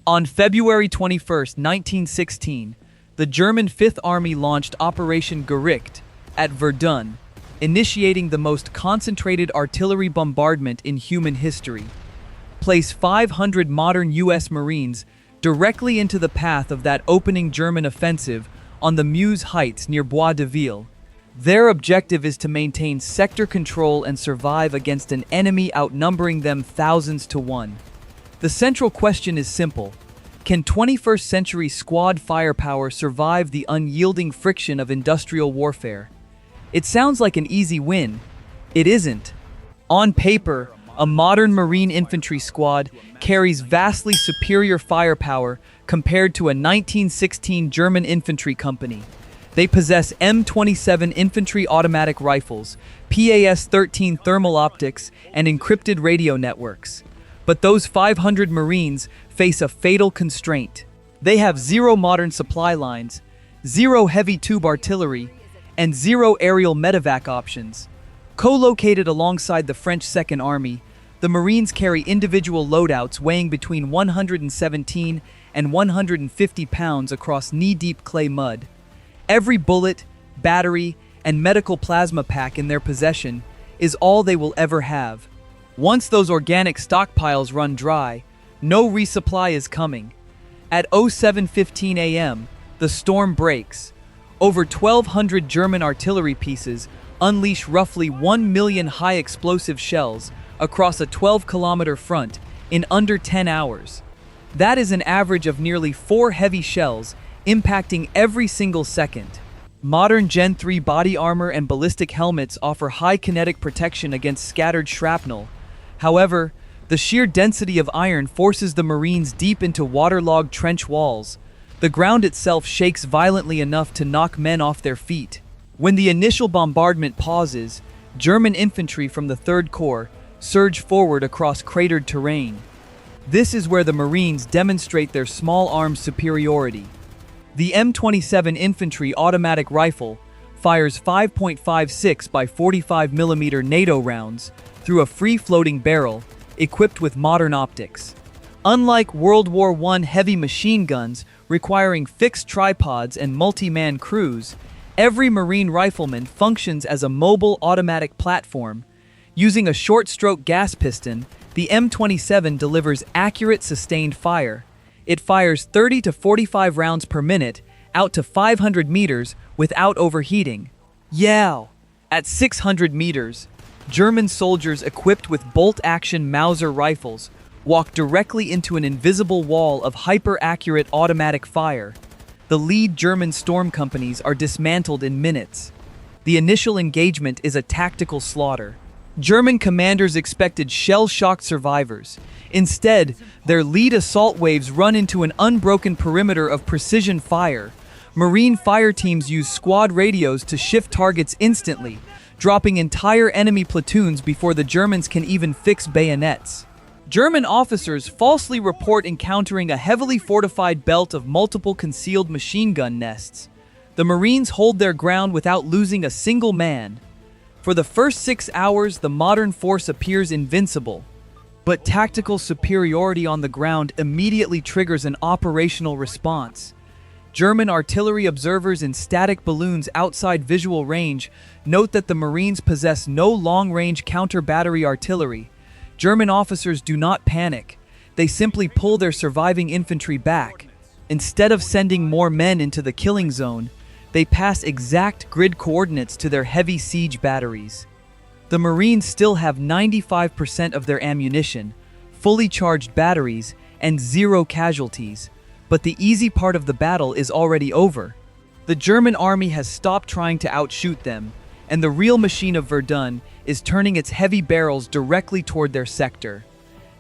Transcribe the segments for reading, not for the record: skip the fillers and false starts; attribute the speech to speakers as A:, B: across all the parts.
A: On February 21, 1916, the German Fifth Army launched Operation Gericht at Verdun, initiating the most concentrated artillery bombardment in human history. Place 500 modern U.S. Marines directly into the path of that opening German offensive on the Meuse Heights near Bois de Ville. Their objective is to maintain sector control and survive against an enemy outnumbering them thousands to one. The central question is simple. Can 21st century squad firepower survive the unyielding friction of industrial warfare? It sounds like an easy win. It isn't. On paper, a modern Marine infantry squad carries vastly superior firepower compared to a 1916 German infantry company. They possess M27 infantry automatic rifles, PAS-13 thermal optics, and encrypted radio networks. But those 500 Marines face a fatal constraint. They have zero modern supply lines, zero heavy tube artillery, and zero aerial medevac options. Co-located alongside the French Second Army, the Marines carry individual loadouts weighing between 117 and 150 pounds across knee-deep clay mud. Every bullet, battery, and medical plasma pack in their possession is all they will ever have. Once those organic stockpiles run dry, no resupply is coming. At 07:15 a.m., the storm breaks. Over 1,200 German artillery pieces unleash roughly 1 million high-explosive shells across a 12-kilometer front in under 10 hours. That is an average of nearly 4 heavy shells impacting every single second. Modern Gen 3 body armor and ballistic helmets offer high kinetic protection against scattered shrapnel. However, the sheer density of iron forces the Marines deep into waterlogged trench walls. The ground itself shakes violently enough to knock men off their feet. When the initial bombardment pauses, German infantry from the 3rd Corps surge forward across cratered terrain. This is where the Marines demonstrate their small arms superiority. The M27 infantry automatic rifle fires 5.56 by 45 mm NATO rounds through a free-floating barrel equipped with modern optics. Unlike World War I heavy machine guns requiring fixed tripods and multi-man crews, every Marine rifleman functions as a mobile automatic platform. Using a short-stroke gas piston, the M27 delivers accurate sustained fire. It fires 30 to 45 rounds per minute out to 500 meters without overheating. Yow! At 600 meters, German soldiers equipped with bolt-action Mauser rifles walk directly into an invisible wall of hyper-accurate automatic fire. The lead German storm companies are dismantled in minutes. The initial engagement is a tactical slaughter. German commanders expected shell-shocked survivors. Instead, their lead assault waves run into an unbroken perimeter of precision fire. Marine fire teams use squad radios to shift targets instantly, dropping entire enemy platoons before the Germans can even fix bayonets. German officers falsely report encountering a heavily fortified belt of multiple concealed machine gun nests. The Marines hold their ground without losing a single man. For the first 6 hours, the modern force appears invincible. But tactical superiority on the ground immediately triggers an operational response. German artillery observers in static balloons outside visual range note that the Marines possess no long-range counter-battery artillery. German officers do not panic. They simply pull their surviving infantry back. Instead of sending more men into the killing zone, they pass exact grid coordinates to their heavy siege batteries. The Marines still have 95% of their ammunition, fully charged batteries, and 0 casualties. But the easy part of the battle is already over. The German army has stopped trying to outshoot them, and the real machine of Verdun is turning its heavy barrels directly toward their sector.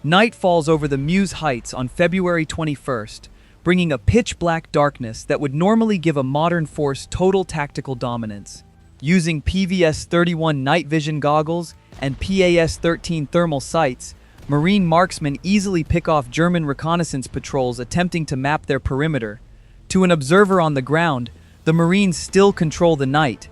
A: Night falls over the Meuse Heights on February 21st, bringing a pitch-black darkness that would normally give a modern force total tactical dominance. Using PVS-31 night vision goggles and PAS-13 thermal sights, Marine marksmen easily pick off German reconnaissance patrols attempting to map their perimeter. To an observer on the ground, the Marines still control the night.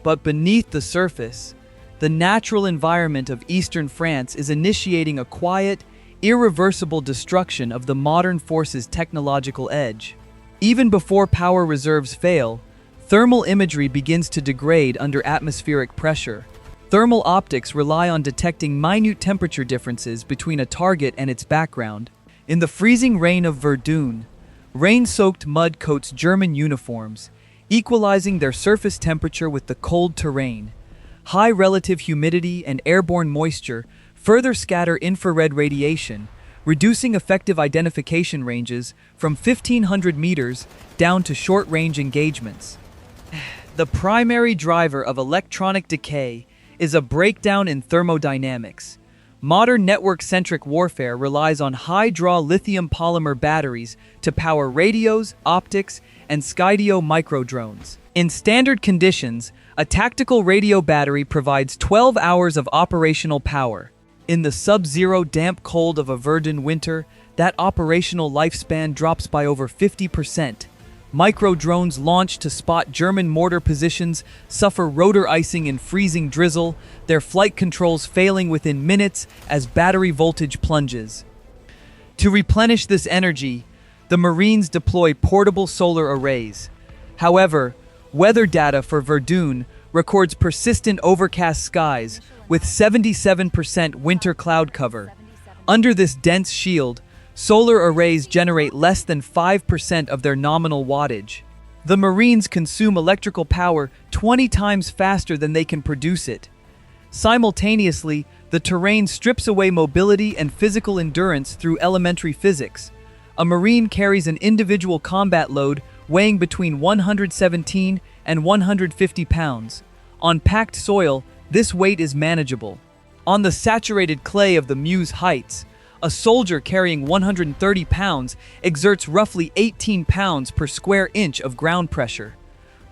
A: But beneath the surface, the natural environment of eastern France is initiating a quiet, irreversible destruction of the modern force's technological edge. Even before power reserves fail, thermal imagery begins to degrade under atmospheric pressure. Thermal optics rely on detecting minute temperature differences between a target and its background. In the freezing rain of Verdun, rain-soaked mud coats German uniforms, equalizing their surface temperature with the cold terrain. High relative humidity and airborne moisture further scatter infrared radiation, reducing effective identification ranges from 1,500 meters down to short-range engagements. The primary driver of electronic decay is a breakdown in thermodynamics. Modern network-centric warfare relies on high-draw lithium polymer batteries to power radios, optics, and Skydio microdrones. In standard conditions, a tactical radio battery provides 12 hours of operational power. In the sub-zero damp cold of a Verdun winter, that operational lifespan drops by over 50%. Micro-drones launched to spot German mortar positions suffer rotor icing in freezing drizzle, their flight controls failing within minutes as battery voltage plunges. To replenish this energy, the Marines deploy portable solar arrays. However, weather data for Verdun records persistent overcast skies with 77% winter cloud cover. Under this dense shield, solar arrays generate less than 5% of their nominal wattage. The Marines consume electrical power 20 times faster than they can produce it. Simultaneously, the terrain strips away mobility and physical endurance through elementary physics. A Marine carries an individual combat load weighing between 117 and 150 pounds. On packed soil, this weight is manageable. On the saturated clay of the Meuse Heights, a soldier carrying 130 pounds exerts roughly 18 pounds per square inch of ground pressure.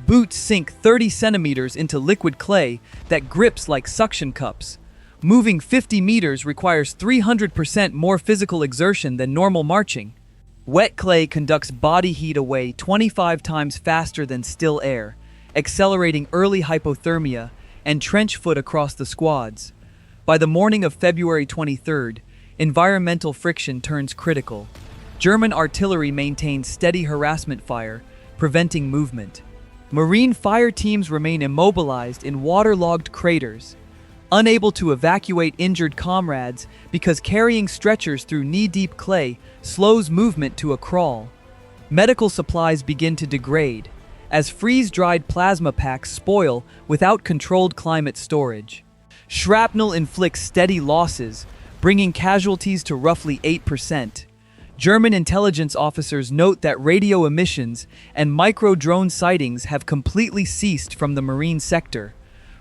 A: Boots sink 30 centimeters into liquid clay that grips like suction cups. Moving 50 meters requires 300% more physical exertion than normal marching. Wet clay conducts body heat away 25 times faster than still air, accelerating early hypothermia and trench foot across the squads. By the morning of February 23rd, environmental friction turns critical. German artillery maintains steady harassment fire, preventing movement. Marine fire teams remain immobilized in waterlogged craters, unable to evacuate injured comrades because carrying stretchers through knee-deep clay slows movement to a crawl. Medical supplies begin to degrade, as freeze-dried plasma packs spoil without controlled climate storage. Shrapnel inflicts steady losses, bringing casualties to roughly 8%. German intelligence officers note that radio emissions and micro-drone sightings have completely ceased from the Marine sector.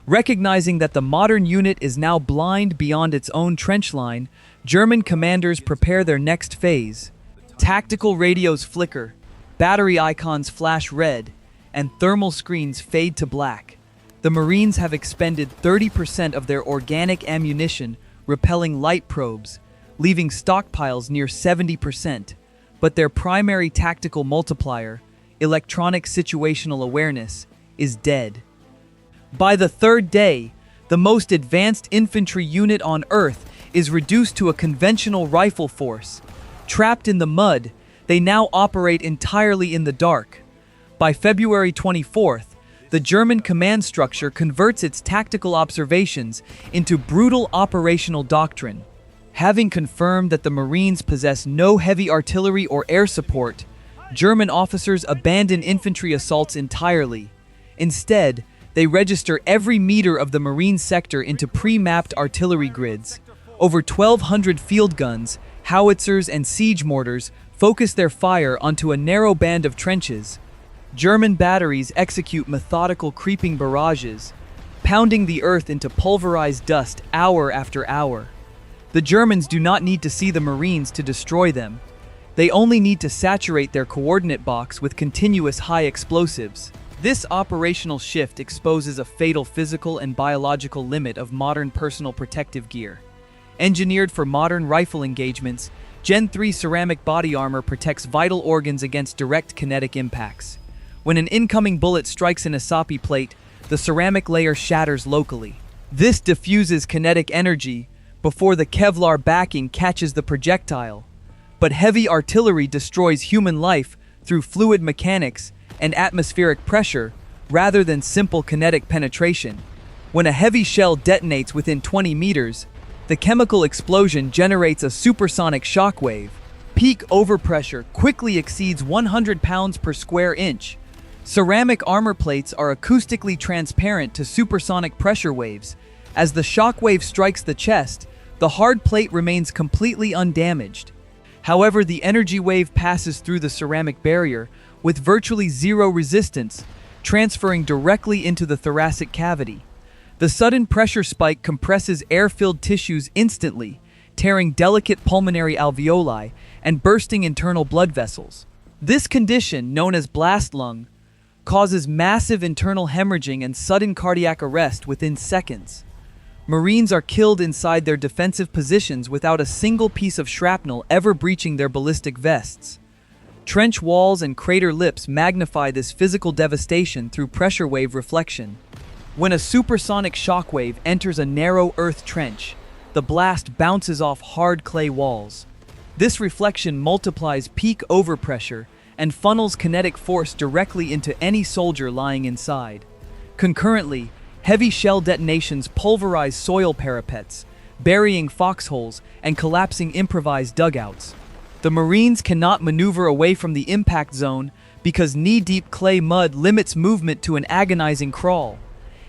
A: Recognizing that the modern unit is now blind beyond its own trench line, German commanders prepare their next phase. Tactical radios flicker, battery icons flash red, and thermal screens fade to black. The Marines have expended 30% of their organic ammunition repelling light probes, leaving stockpiles near 70%, but their primary tactical multiplier, electronic situational awareness, is dead. By the third day, the most advanced infantry unit on Earth is reduced to a conventional rifle force. Trapped in the mud, they now operate entirely in the dark. By February 24th, the German command structure converts its tactical observations into brutal operational doctrine. Having confirmed that the Marines possess no heavy artillery or air support, German officers abandon infantry assaults entirely. Instead, they register every meter of the Marine sector into pre-mapped artillery grids. Over 1,200 field guns, howitzers, and siege mortars focus their fire onto a narrow band of trenches. German batteries execute methodical creeping barrages, pounding the earth into pulverized dust hour after hour. The Germans do not need to see the Marines to destroy them. They only need to saturate their coordinate box with continuous high explosives. This operational shift exposes a fatal physical and biological limit of modern personal protective gear. Engineered for modern rifle engagements, Gen 3 ceramic body armor protects vital organs against direct kinetic impacts. When an incoming bullet strikes an Asapi plate, the ceramic layer shatters locally. This diffuses kinetic energy before the Kevlar backing catches the projectile. But heavy artillery destroys human life through fluid mechanics and atmospheric pressure rather than simple kinetic penetration. When a heavy shell detonates within 20 meters, the chemical explosion generates a supersonic shockwave. Peak overpressure quickly exceeds 100 pounds per square inch. Ceramic armor plates are acoustically transparent to supersonic pressure waves. As the shockwave strikes the chest, the hard plate remains completely undamaged. However, the energy wave passes through the ceramic barrier with virtually zero resistance, transferring directly into the thoracic cavity. The sudden pressure spike compresses air-filled tissues instantly, tearing delicate pulmonary alveoli and bursting internal blood vessels. This condition, known as blast lung, causes massive internal hemorrhaging and sudden cardiac arrest within seconds. Marines are killed inside their defensive positions without a single piece of shrapnel ever breaching their ballistic vests. Trench walls and crater lips magnify this physical devastation through pressure wave reflection. When a supersonic shockwave enters a narrow earth trench, the blast bounces off hard clay walls. This reflection multiplies peak overpressure and funnels kinetic force directly into any soldier lying inside. Concurrently, heavy shell detonations pulverize soil parapets, burying foxholes and collapsing improvised dugouts. The Marines cannot maneuver away from the impact zone because knee-deep clay mud limits movement to an agonizing crawl.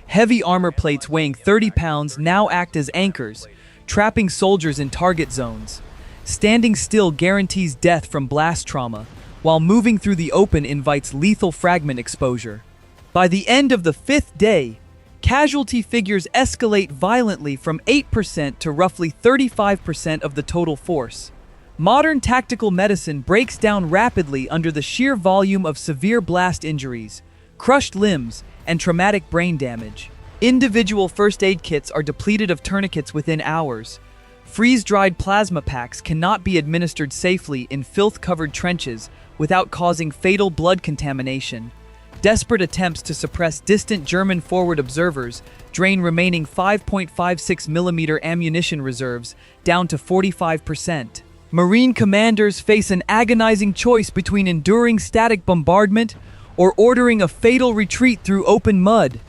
A: Heavy armor plates weighing 30 pounds now act as anchors, trapping soldiers in target zones. Standing still guarantees death from blast trauma, while moving through the open invites lethal fragment exposure. By the end of the 5th day, casualty figures escalate violently from 8% to roughly 35% of the total force. Modern tactical medicine breaks down rapidly under the sheer volume of severe blast injuries, crushed limbs, and traumatic brain damage. Individual first aid kits are depleted of tourniquets within hours. Freeze-dried plasma packs cannot be administered safely in filth-covered trenches without causing fatal blood contamination. Desperate attempts to suppress distant German forward observers drain remaining 5.56mm ammunition reserves down to 45%. Marine commanders face an agonizing choice between enduring static bombardment or ordering a fatal retreat through open mud.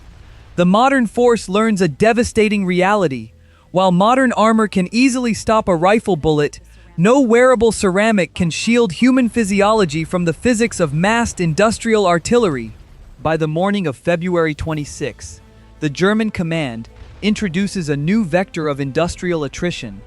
A: The modern force learns a devastating reality. While modern armor can easily stop a rifle bullet, no wearable ceramic can shield human physiology from the physics of massed industrial artillery. By the morning of February 26, the German command introduces a new vector of industrial attrition.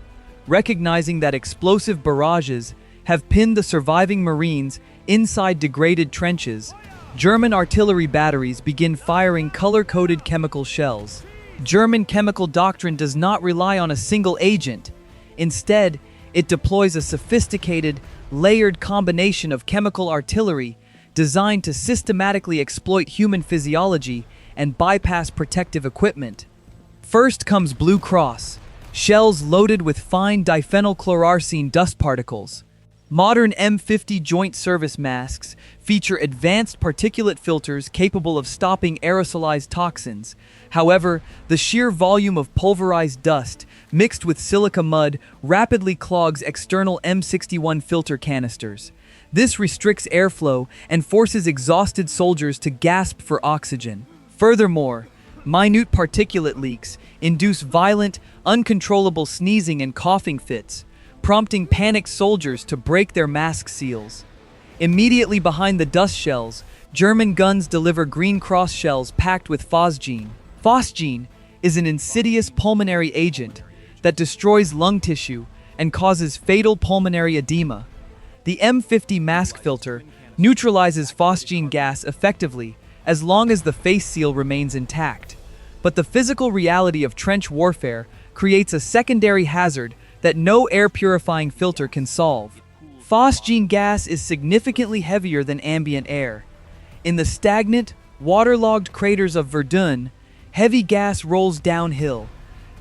A: Recognizing that explosive barrages have pinned the surviving Marines inside degraded trenches, German artillery batteries begin firing color-coded chemical shells. German chemical doctrine does not rely on a single agent. Instead, it deploys a sophisticated, layered combination of chemical artillery designed to systematically exploit human physiology and bypass protective equipment. First comes Blue Cross, shells loaded with fine diphenylchloroarsine dust particles. Modern M50 joint service masks feature advanced particulate filters capable of stopping aerosolized toxins. However, the sheer volume of pulverized dust mixed with silica mud rapidly clogs external M61 filter canisters. This restricts airflow and forces exhausted soldiers to gasp for oxygen. Furthermore, minute particulate leaks induce violent, uncontrollable sneezing and coughing fits, prompting panicked soldiers to break their mask seals. Immediately behind the dust shells, German guns deliver green cross shells packed with phosgene. Phosgene is an insidious pulmonary agent that destroys lung tissue and causes fatal pulmonary edema. The M50 mask filter neutralizes phosgene gas effectively as long as the face seal remains intact. But the physical reality of trench warfare creates a secondary hazard that no air purifying filter can solve. Phosgene gas is significantly heavier than ambient air. In the stagnant, waterlogged craters of Verdun, heavy gas rolls downhill,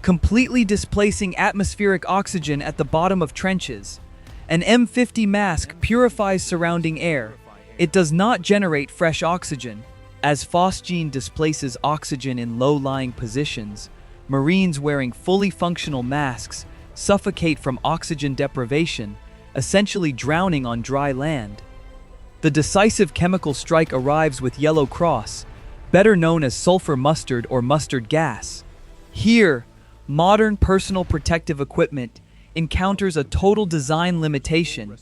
A: completely displacing atmospheric oxygen at the bottom of trenches. An M50 mask purifies surrounding air. It does not generate fresh oxygen. As phosgene displaces oxygen in low-lying positions, Marines wearing fully functional masks suffocate from oxygen deprivation, essentially drowning on dry land. The decisive chemical strike arrives with yellow cross, better known as sulfur mustard or mustard gas. Here, modern personal protective equipment encounters a total design limitation.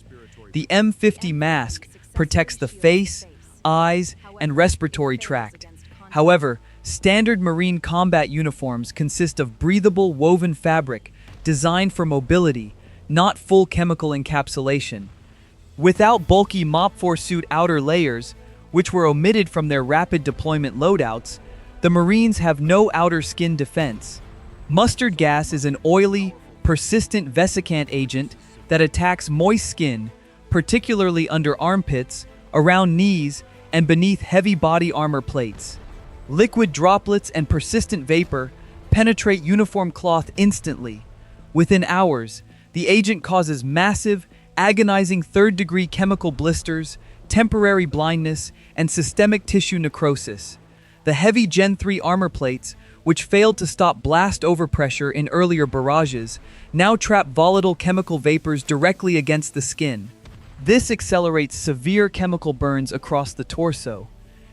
A: The M50 mask protects the face, eyes, and respiratory tract. However, standard marine combat uniforms consist of breathable woven fabric designed for mobility, not full chemical encapsulation. Without bulky MOP4 suit outer layers, which were omitted from their rapid deployment loadouts, the Marines have no outer skin defense. Mustard gas is an oily, persistent vesicant agent that attacks moist skin, particularly under armpits, around knees, and beneath heavy body armor plates. Liquid droplets and persistent vapor penetrate uniform cloth instantly. Within hours, the agent causes massive, agonizing third-degree chemical blisters, temporary blindness, and systemic tissue necrosis. The heavy Gen 3 armor plates, which failed to stop blast overpressure in earlier barrages, now trap volatile chemical vapors directly against the skin. This accelerates severe chemical burns across the torso.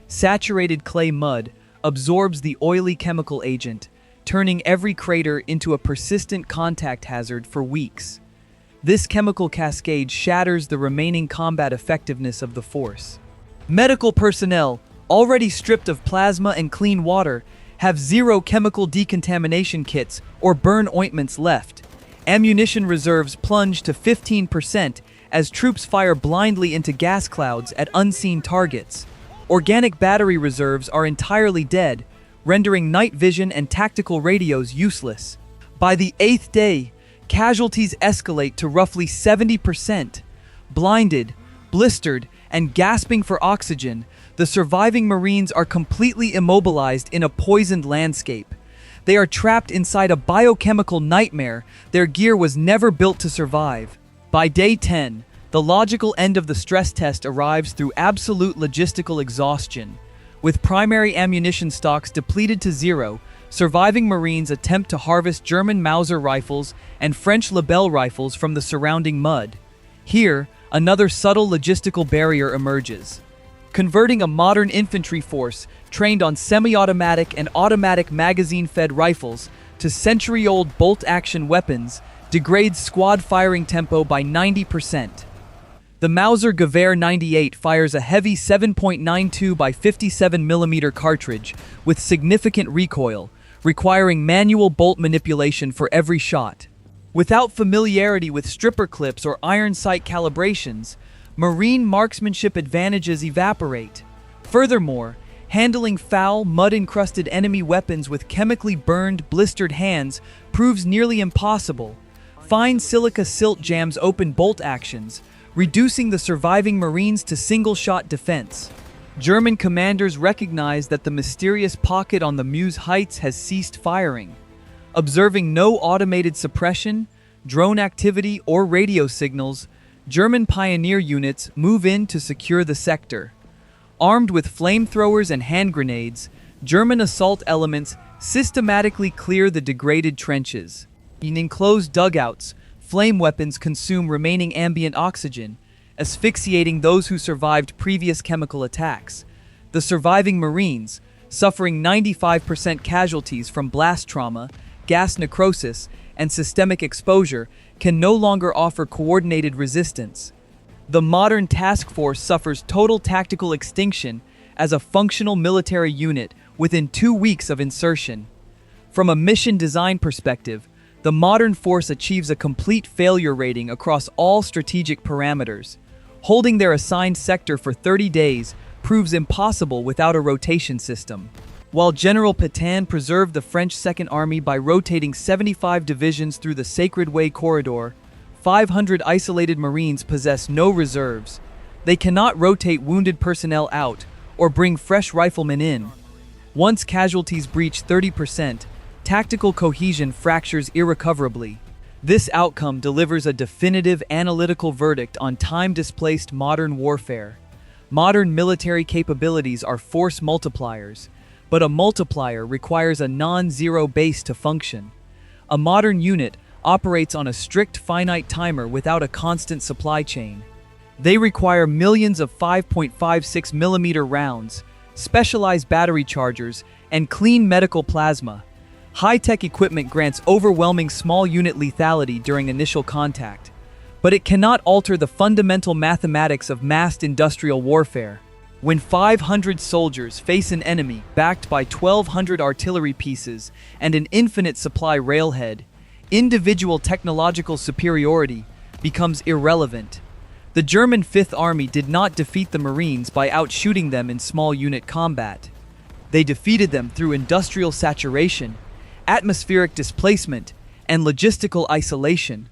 A: Saturated clay mud absorbs the oily chemical agent, turning every crater into a persistent contact hazard for weeks. This chemical cascade shatters the remaining combat effectiveness of the force. Medical personnel, already stripped of plasma and clean water, have zero chemical decontamination kits or burn ointments left. Ammunition reserves plunge to 15% as troops fire blindly into gas clouds at unseen targets. Organic battery reserves are entirely dead, rendering night vision and tactical radios useless. By the 8th day, casualties escalate to roughly 70%. Blinded, blistered, and gasping for oxygen, the surviving Marines are completely immobilized in a poisoned landscape. They are trapped inside a biochemical nightmare their gear was never built to survive. By day 10, the logical end of the stress test arrives through absolute logistical exhaustion. With primary ammunition stocks depleted to zero, surviving Marines attempt to harvest German Mauser rifles and French Lebel rifles from the surrounding mud. Here, another subtle logistical barrier emerges. Converting a modern infantry force trained on semi-automatic and automatic magazine-fed rifles to century-old bolt-action weapons degrades squad firing tempo by 90%. The Mauser Gewehr 98 fires a heavy 7.92 by 57mm cartridge with significant recoil, requiring manual bolt manipulation for every shot. Without familiarity with stripper clips or iron sight calibrations, Marine marksmanship advantages evaporate. Furthermore, handling foul, mud-encrusted enemy weapons with chemically burned, blistered hands proves nearly impossible. Fine silica silt jams open bolt actions, reducing the surviving Marines to single-shot defense. German commanders recognize that the mysterious pocket on the Meuse Heights has ceased firing. Observing no automated suppression, drone activity, or radio signals, German pioneer units move in to secure the sector. Armed with flamethrowers and hand grenades, German assault elements systematically clear the degraded trenches. In enclosed dugouts, flame weapons consume remaining ambient oxygen, asphyxiating those who survived previous chemical attacks. The surviving Marines, suffering 95% casualties from blast trauma, gas necrosis, and systemic exposure, can no longer offer coordinated resistance. The modern task force suffers total tactical extinction as a functional military unit within 2 weeks of insertion. From a mission design perspective, the modern force achieves a complete failure rating across all strategic parameters. Holding their assigned sector for 30 days proves impossible without a rotation system. While General Pétain preserved the French Second Army by rotating 75 divisions through the Sacred Way corridor, 500 isolated Marines possess no reserves. They cannot rotate wounded personnel out or bring fresh riflemen in. Once casualties breach 30%, tactical cohesion fractures irrecoverably. This outcome delivers a definitive analytical verdict on time-displaced modern warfare. Modern military capabilities are force multipliers, but a multiplier requires a non-zero base to function. A modern unit operates on a strict finite timer without a constant supply chain. They require millions of 5.56mm rounds, specialized battery chargers, and clean medical plasma. High-tech equipment grants overwhelming small unit lethality during initial contact, but it cannot alter the fundamental mathematics of massed industrial warfare. When 500 soldiers face an enemy backed by 1,200 artillery pieces and an infinite supply railhead, individual technological superiority becomes irrelevant. The German Fifth Army did not defeat the Marines by outshooting them in small unit combat. They defeated them through industrial saturation, atmospheric displacement, and logistical isolation.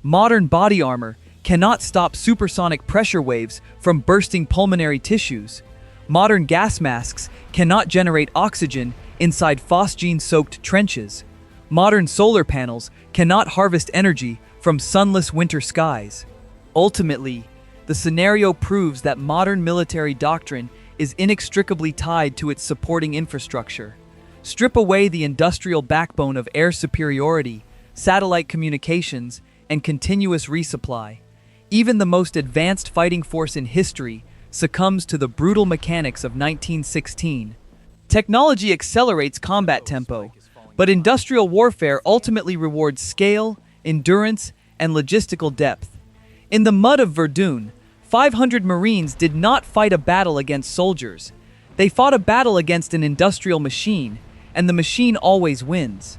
A: Modern body armor cannot stop supersonic pressure waves from bursting pulmonary tissues. Modern gas masks cannot generate oxygen inside phosgene-soaked trenches. Modern solar panels cannot harvest energy from sunless winter skies. Ultimately, the scenario proves that modern military doctrine is inextricably tied to its supporting infrastructure. Strip away the industrial backbone of air superiority, satellite communications, and continuous resupply. Even the most advanced fighting force in history succumbs to the brutal mechanics of 1916. Technology accelerates combat tempo, but industrial warfare ultimately rewards scale, endurance, and logistical depth. In the mud of Verdun, 500 Marines did not fight a battle against soldiers. They fought a battle against an industrial machine, and the machine always wins.